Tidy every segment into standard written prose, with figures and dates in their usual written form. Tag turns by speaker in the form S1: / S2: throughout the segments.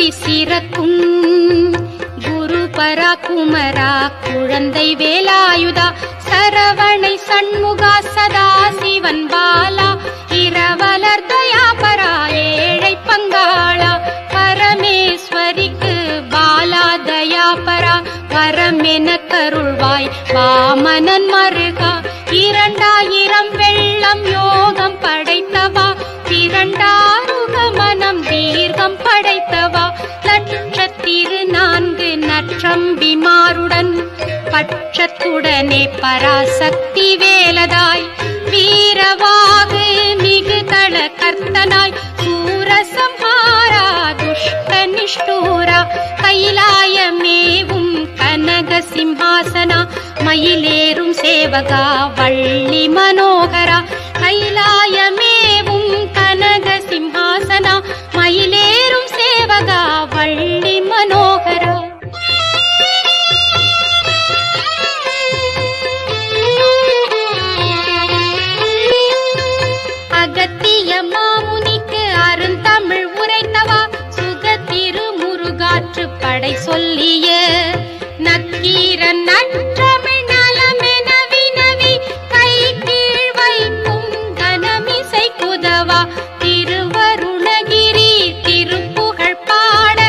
S1: கல்வி சிறக்கும். குரு பராகுமரா குழந்தை வேலாயுதா சரவணை சண்முகா சதா சிவன் பாலா இரவலர் தயாபரா ஏழை பங்காளா பரமேஸ்வரிக்கு பாலா தயாபரா வரமென கருள்வாய் வாமனன் மருகா 2000 வெள்ளம் யோகம் படைத்தவா திரண்டாருக மனம் தீர்க்கம் படைத்தவா லட்சத்திரு 4 நற்றம்பிமாருடன் பட்சத்துடனே பராசக்தி வேலதாய் வீரவாகு மிகு தள கர்த்தனாய் சூரசம்ஹாரா துஷ்ட நிஷ்டூரா கைலாயமேவும் கனக சிம்ஹாசனா மயிலேறும் சேவகா வள்ளி மனோகரா கைலாயமேவும் கனக சிம்ஹாசனா மயிலேறும் சேவகா வள்ளி மனோகரா. அகத்திய மாமுனிக்கு அருந்தமிழ் உரைத்தவா சுகத்திரு முருகாற்று படை சொல்லிய நக்கீரன் நற்றமிழ் நலமென வினவி கை கீழ் வைக்கும் கனமிசை குதவா திருவருணகிரி திருப்புகழ் பாட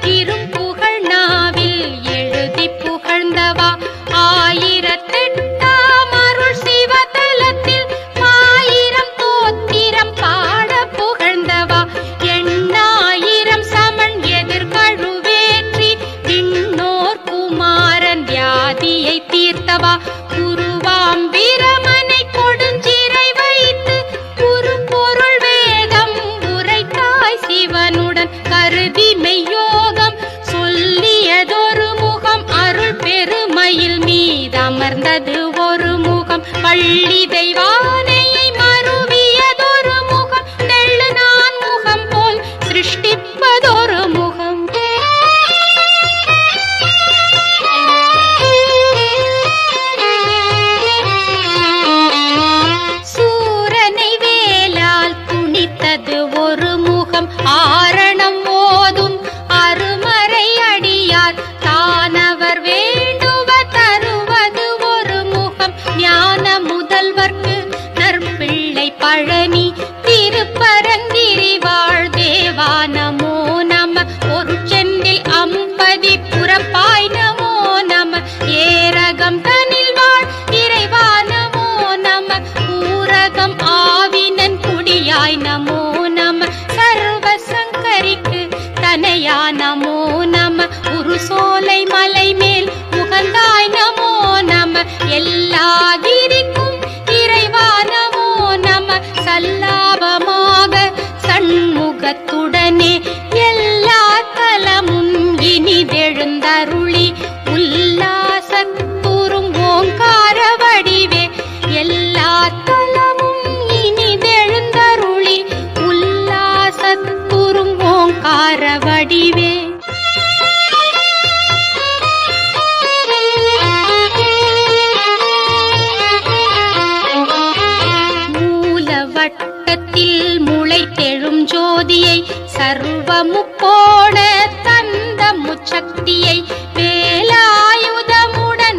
S1: திருப்புகழ் நாவில் எழுதி புகழ்ந்தவா 1008 அருள் சிவதலத்தில் 1000 தோத்திரம் பாட புகழ்ந்தவா 8000 சமன் எதிர்கழுவேற்றி விண்ணோர் குமாரன் வியாதியை தீர்த்தவா குருவாம் வீரமனை கொடுஞ்சிறை வைத்து குரு பொருள் வேதம் உரைத்தாய் சிவனுடன் கருதி மெய்யோகம் சொல்லியதொரு முகம் அருள் பெருமையில் மீதமர்ந்தது ஒரு முகம் பள்ளி தெய்வானையை மருவியதொரு முகம் தெள்ளு நான் முகம் போல் சிருஷ்டிப்பதொரு முகம். சூரனை வேலால் துணித்தது ஒரு முகம் ஆரணம் ஓதும் அருமறை அடியார் தானவர் வேண்டுவ தருவது ஒரு முகம் ஞான முதல்வர்க்கு நற்பிள்ளை பழனி திருப்பரங்கிரி வாழ் தேவா நமோ நம ஒரு செந்தில் அம்பதி புறப்பாய் நமோ நம ஏரகம் தனில் வாழ் இறைவா நமோ நம ஊரகம் ஆவினன் குடியாய் நமோ நம சர்வ சங்கரிக்கு தனையா நமோ நம உருசோலை மலை மேல் உகந்தாய் நமோ நம எல்லா கிரிக்கும் இறைவா நமோ நம சல்லாபமாக சண்முகத்துடனே எல்லா தலமும் இனிதெழுந்தருளி உல்லாசத்துறும் ஓங்கார வடிவே எல்லா தலமும் இனிதெழுந்தருளி உல்லாசத்துறும் ஓங்கார வடிவே. மூலவட்டத்தில் முளைத்தெழும் ஜோதியை சர்வ முக்கோண தந்த முச்சக்தியை வேலாயுதமுடன்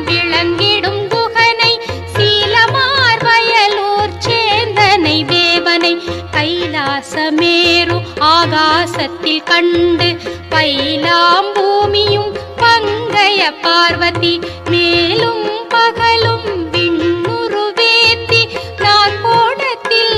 S1: விளங்கிடும் குகனை சீலமார் வயலூர் சேந்தனை தேவனை கைலாசமேரு ஆகாசத்தில் கண்டு பைலாம் பூமியும் பங்கைய பார்வதி மேலும் பகலும் விண்ணுருவேத்தி நாற்கோணத்தில்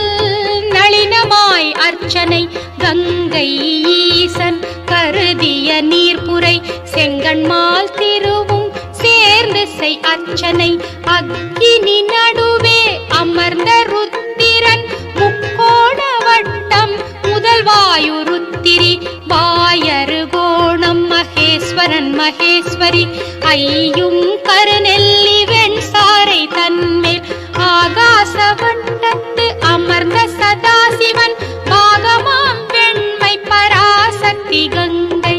S1: நளினமாய் அர்ச்சனை கங்கை ஈசன் கருதிய நீர்ப்புரை செங்கண்மால் திருவும் சேர்ந்து செய் அர்ச்சனை அக்கினி நடுவே அமர்ந்த ருத்திரன் முக்கோண வட்டம் முதல்வாயுருத்திரி வாயரு கோணம் மகேஸ்வரன் மகேஸ்வரி ஐயும் கருநெல்லி வெண்சாரை தன்மேல் ஆகாச வட்டத்து அமர்ந்த சதாசிவன் பாகமாம் வெண்மை பராசக்தி கங்கை.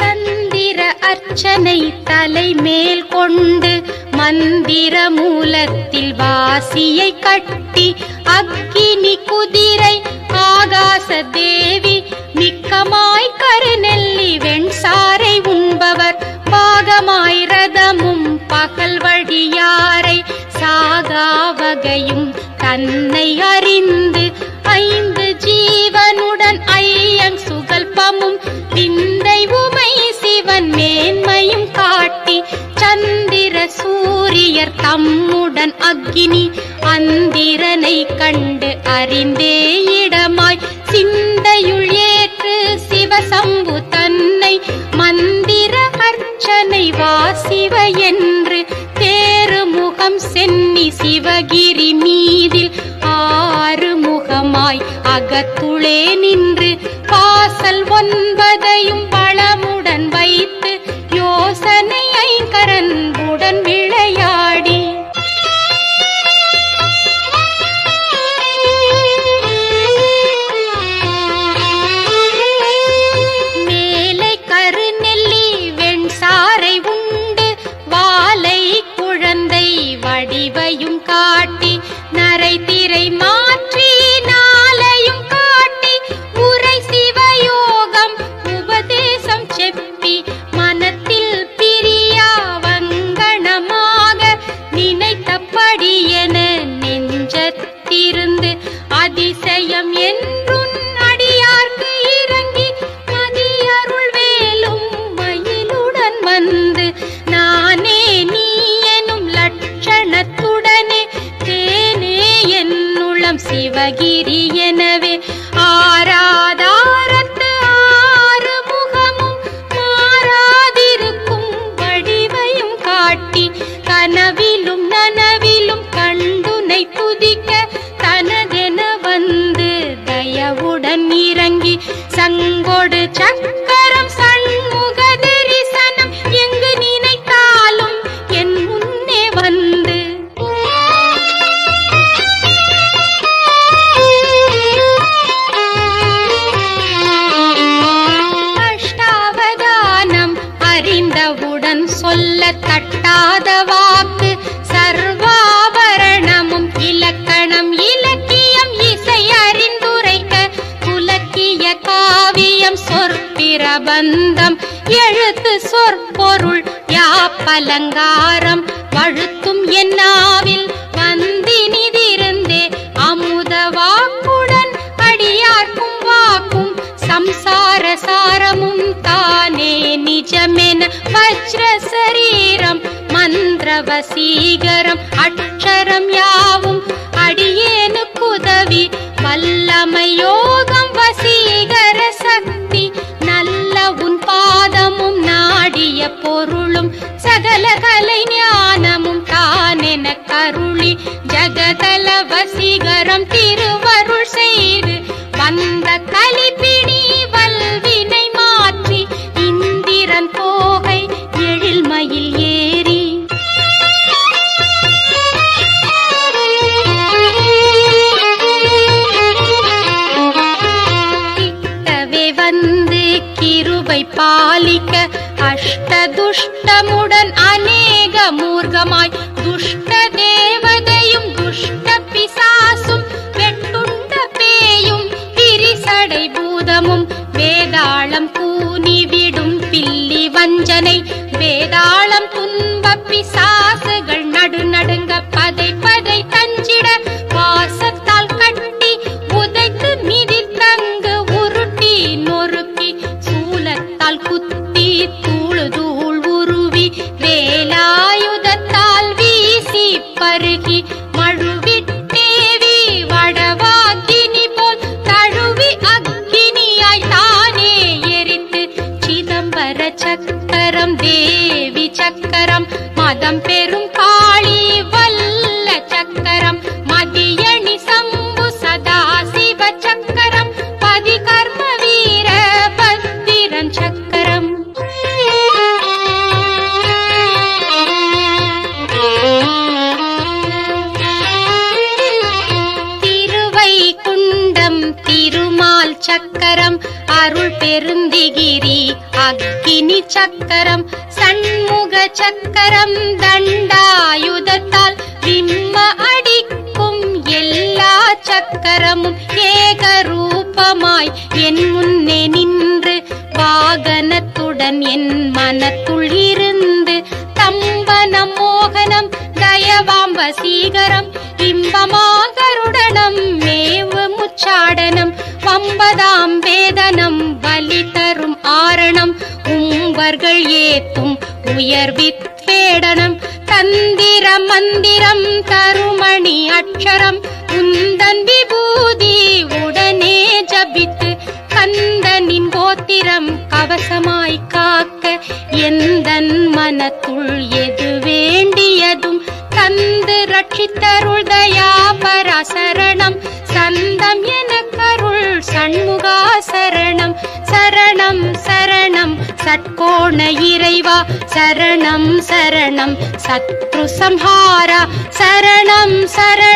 S1: தந்திர அர்ச்சனை தலை மேல் கொண்டு மந்திர மூலத்தில் வாசியை கட்டி அக்கினி குதிரை ஆகாச தேவி மிக்கமாய் கருநெல்லி வெண்சாரை உண்பவர் பாகமாய் ரதமும் பகல் வழியாரை சாகா வகையும் தன்னை அறிந்து ஐந்து ஜீவனுடன் ஐயன் சுகல்பமும் விந்தை உமை சிவன் மேன்மையும் காட்டி சந்திர சூரியர் தம்முடன் அக்கினி அந்திரனை கண்டு அறிந்தே இடமாய் சிந்தையுள் ஏற்று சிவசம்பு தன்னை மந்திர அர்ச்சனை வாசிவ என்று தேருமுகம் சென்னி சிவகிரி மீதில் ஆறு முகமாய் அகத்துளே நின்று வாசல் 9 வளமுடன் வைத்து யோசனை ஐங்கரன்புடன் விளையாடி மேலை கருநெல்லி வெண்சாரை உண்டு வாலை குழந்தை வடிவையும் காட்டி நரை திரை மாற்றி நாளையும் காட்டி உரை சிவயோகம் உபதேசம் செப்பி மனத்தில் பிரியா வங்கணமாக நினைத்தபடியென நெஞ்சத்திருந்து அதிசயம் என்றுன் அடியார்க்கு இறங்கி மதியருள் வேலும் மயிலுடன் வந்து நானே நீ எனும் லட்சணத்துடனே தேனே என்னுளம் சிவகிரி எனவே ஆராதாரத்து ஆறு முகமும் மாறாதிருக்கும் வடிவையும் காட்டி கனவிலும் நனவிலும் கண்டுனை துதிக்க தனதென வந்து தயவுடன் இறங்கி சங்கொடு சக்கரம் சண்முக தரிசனம் எங்கு நினைத்தாலும் என் முன்னே வந்து அஷ்டாவதானம் அறிந்தவுடன் சொல்ல தட்டாத வாக்கு சர்வாபரணமும் இலக்கணம் இலக்கியம் இசை அறிந்துரைக்க புலக்கிய காவியம் சொற்பிரபந்தம் எழுத்து சொற்பொருள் யாப்பலங்காரம் வழுத்தும் என்னாவில் வந்தினிதிருந்தே அமுத வாக்குடன் அடியார்க்கும் வாக்கும் சம்சார சாரமும் தானே நிஜமென வஜ்ர சரீரம் மந்திர வசீகரம் அட்சரம் யாவும் அடியேனுக்குதவி வல்லமை யோகம் வசீகர சக்தி நல்ல உன் பாதமும் நாடிய பொருளும் சகல கலை ஞானமும் தானென கருளி ஜகதல வசீகரம் திருவருள் செய்து வந்த கலிப்பிணி வல்வினை மாற்றி இந்திரன் போகை எழில்மயில் ஏறி கிட்டவே வந்து கிருபை பாலிக்க அஷ்டதுஷ்டமுடன் அநேக மூர்க்கமாய் துஷ்ட தேவதையும் துஷ்ட பிசாசும் வெட்டுண்ட பேயும் பிரிசடை பூதமும் வேதாளம் கூனி விடும் பில்லி வஞ்சனை வேதாளம் துன்ப பிசாசுகள் நடுநடுங்க பதை பதை தஞ்சிட வாசத்தால் கட்டி உதைத்து மிதித்தங்கு உருட்டி நொறுக்கி சூலத்தால் குத்தி தூளு தூள் உருவி வேலாயுதத்தால் வீசி பருகி மழுவிட்டேவி வடவாக்கினி போல் தழுவி அக்கினியாய் தானே எரித்து சிதம்பர சக்கரம் தேவி சக்கரம் மதம் பெரும் காளி வல்ல சக்கரம் மதியணி சம்பு சதாசிவ சக்கரம் பதி கர்ம வீர பத்திரன் சக்கரம் திருவைகுண்டம் திருமால் சக்கரம் அருள் பெருந்திகிரி அக்கினி சக்கரம் சண்முக சக்கரம் தண்டாயுத தெய்வமாய் என் முன்னே நின்று வாகனத்துடன் என் மனத்துள் இருந்து தம்பனம் மோகனம் தயவாம் வசீகரம் இன்பமாகருடனம் மேவு முச்சாடனம் வம்பதாம் வேதனம் வலி தரும் ஆரணம் உம்பர்கள் ஏத்தும் உயர்வித்வேடனம் தந்திர மந்திரம் தருமணி அக்ஷரம் உந்தன் விபூதி உடனே ஜபித்து கந்தனின் கோத்திரம் கவசமாய் காக்க எந்தன் மனத்துள் எது வேண்டியதும் தந்து ரட்சித்தருள் தயாபரா சரணம் சந்தம் எனக்கருள் சண்முகா சரணம் சரணம் சரணம் சட்கோண இறைவா சரணம் சரணம் சத்ரு சம்ஹாரா சரணம் சரணம்